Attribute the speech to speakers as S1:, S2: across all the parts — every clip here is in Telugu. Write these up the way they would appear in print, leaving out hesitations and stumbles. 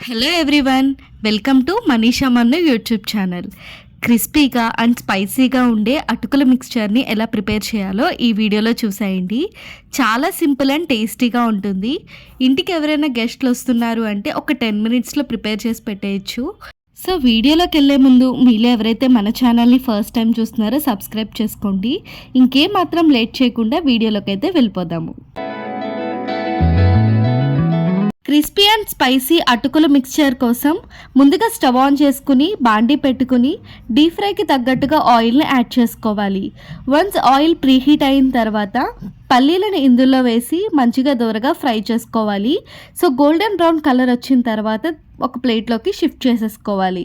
S1: Hello everyone, welcome to Manisha మన్ను యూట్యూబ్ ఛానల్. క్రిస్పీగా అండ్ స్పైసీగా ఉండే అటుకుల మిక్స్చర్ని ఎలా ప్రిపేర్ చేయాలో ఈ వీడియోలో చూసేయండి. చాలా సింపుల్ అండ్ టేస్టీగా ఉంటుంది. ఇంటికి ఎవరైనా గెస్ట్లు వస్తున్నారు అంటే ఒక 10 మినిట్స్లో ప్రిపేర్ చేసి పెట్టేయచ్చు. సో వీడియోలోకి వెళ్ళే ముందు మీలో ఎవరైతే మన ఛానల్ని ఫస్ట్ టైం చూస్తున్నారో సబ్స్క్రైబ్ చేసుకోండి. ఇంకేం మాత్రం లేట్ చేయకుండా వీడియోలోకి అయితే వెళ్ళిపోదాము. క్రిస్పీ అండ్ స్పైసీ అటుకుల మిక్స్చర్ కోసం ముందుగా స్టవ్ ఆన్ చేసుకుని బాండీ పెట్టుకుని డీప్ ఫ్రైకి తగ్గట్టుగా ఆయిల్ని యాడ్ చేసుకోవాలి. వన్స్ ఆయిల్ ప్రీహీట్ అయిన తర్వాత పల్లీలను ఇందులో వేసి మంచిగా దూరగా ఫ్రై చేసుకోవాలి. సో గోల్డెన్ బ్రౌన్ కలర్ వచ్చిన తర్వాత ఒక ప్లేట్లోకి షిఫ్ట్ చేసేసుకోవాలి.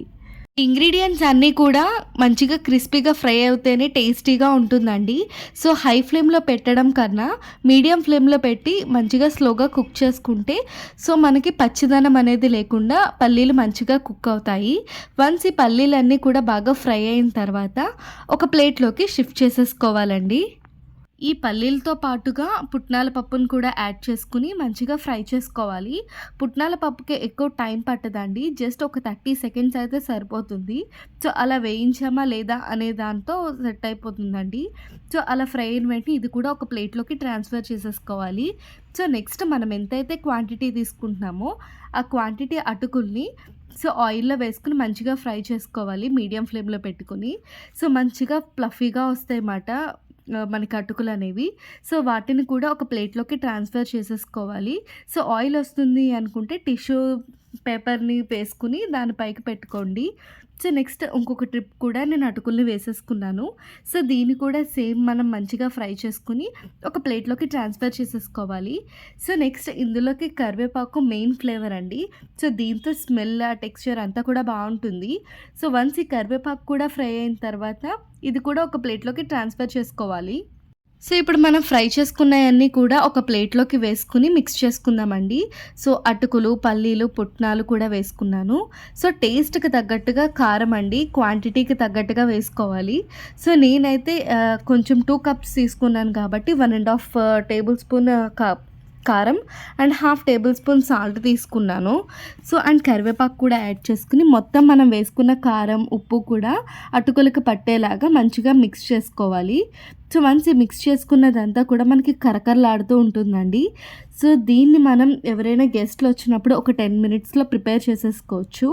S1: ఇంగ్రీడియంట్స్ అన్నీ కూడా మంచిగా క్రిస్పీగా ఫ్రై అవుతేనే టేస్టీగా ఉంటుందండి. సో హై ఫ్లేమ్లో పెట్టడం కన్నా మీడియం ఫ్లేమ్లో పెట్టి మంచిగా స్లోగా కుక్ చేసుకుంటే సో మనకి పచ్చిదనం అనేది లేకుండా పల్లీలు మంచిగా కుక్ అవుతాయి. వన్స్ ఈ పల్లీలన్నీ కూడా బాగా ఫ్రై అయిన తర్వాత ఒక ప్లేట్లోకి షిఫ్ట్ చేసేసుకోవాలండి. ఈ పల్లీలతో పాటుగా పుట్నాల పప్పును కూడా యాడ్ చేసుకుని మంచిగా ఫ్రై చేసుకోవాలి. పుట్నాల పప్పుకి ఎక్కువ టైం పట్టదండి, జస్ట్ ఒక 30 సెకండ్స్ అయితే సరిపోతుంది. సో అలా వేయించామా లేదా అనే దాంతో సెట్ అయిపోతుందండి. సో అలా ఫ్రై అయిన వెంటనే ఇది కూడా ఒక ప్లేట్లోకి ట్రాన్స్ఫర్ చేసేసుకోవాలి. సో నెక్స్ట్ మనం ఎంతైతే క్వాంటిటీ తీసుకుంటున్నామో ఆ క్వాంటిటీ అటుకుల్ని సో ఆయిల్లో వేసుకుని మంచిగా ఫ్రై చేసుకోవాలి మీడియం ఫ్లేమ్లో పెట్టుకుని. సో మంచిగా ఫ్లఫీగా వస్తాయి అన్నమాట మనకి అటుకులు అనేవి. సో వాటిని కూడా ఒక ప్లేట్లోకి ట్రాన్స్ఫర్ చేసేసుకోవాలి. సో ఆయిల్ వస్తుంది అనుకుంటే టిష్యూ పేపర్ని వేసుకుని దానిపైకి పెట్టుకోండి. సో నెక్స్ట్ ఇంకొక ట్రిప్ కూడా నేను అటుకుల్ని వేసేసుకున్నాను. సో దీన్ని కూడా సేమ్ మనం మంచిగా ఫ్రై చేసుకుని ఒక ప్లేట్లోకి ట్రాన్స్ఫర్ చేసేసుకోవాలి. సో నెక్స్ట్ ఇందులోకి కరివేపాకు మెయిన్ ఫ్లేవర్ అండి. సో దీంతో స్మెల్ టెక్స్చర్ అంతా కూడా బాగుంటుంది. సో వన్స్ ఈ కరివేపాకు కూడా ఫ్రై అయిన తర్వాత ఇది కూడా ఒక ప్లేట్లోకి ట్రాన్స్ఫర్ చేసుకోవాలి. సో ఇప్పుడు మనం ఫ్రై చేసుకున్నవన్నీ కూడా ఒక ప్లేట్లోకి వేసుకుని మిక్స్ చేసుకుందామండి. సో అటుకులు, పల్లీలు, పుట్నాలు కూడా వేసుకున్నాను. సో టేస్ట్కి తగ్గట్టుగా కారం అండి, క్వాంటిటీకి తగ్గట్టుగా వేసుకోవాలి. సో నేనైతే కొంచెం 2 కప్స్ తీసుకున్నాను కాబట్టి 1.5 టేబుల్ స్పూన్ కారం అండ్ 1/2 టేబుల్ స్పూన్ సాల్ట్ తీసుకున్నాను. సో అండ్ కరివేపాకు కూడా యాడ్ చేసుకుని మొత్తం మనం వేసుకున్న కారం, ఉప్పు కూడా అటుకులకు పట్టేలాగా మంచిగా మిక్స్ చేసుకోవాలి. సో వన్స్ ఈ మిక్స్ చేసుకున్నదంతా కూడా మనకి కరకరలాడుతూ ఉంటుందండి. సో దీన్ని మనం ఎవరైనా గెస్ట్లు వచ్చినప్పుడు ఒక 10 మినిట్స్లో ప్రిపేర్ చేసేసుకోవచ్చు.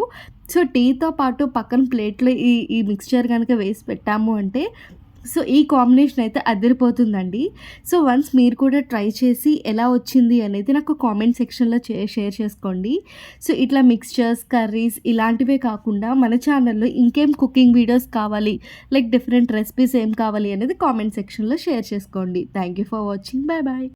S1: సో టీతో పాటు పక్కన ప్లేట్లో ఈ మిక్స్చర్ కనుక వేసి పెట్టాము అంటే సో ఈ కాంబినేషన్ అయితే అదిరిపోతుందండి. సో వన్స్ మీరు కూడా ట్రై చేసి ఎలా వచ్చింది అనేది నాకు కామెంట్ సెక్షన్లో షేర్ చేసుకోండి. సో ఇట్లా మిక్స్చర్స్, కర్రీస్ ఇలాంటివే కాకుండా మన ఛానల్లో ఇంకేం కుకింగ్ వీడియోస్ కావాలి, లైక్ డిఫరెంట్ రెసిపీస్ ఏం కావాలి అనేది కామెంట్ సెక్షన్లో షేర్ చేసుకోండి. Thank you for watching. Bye bye.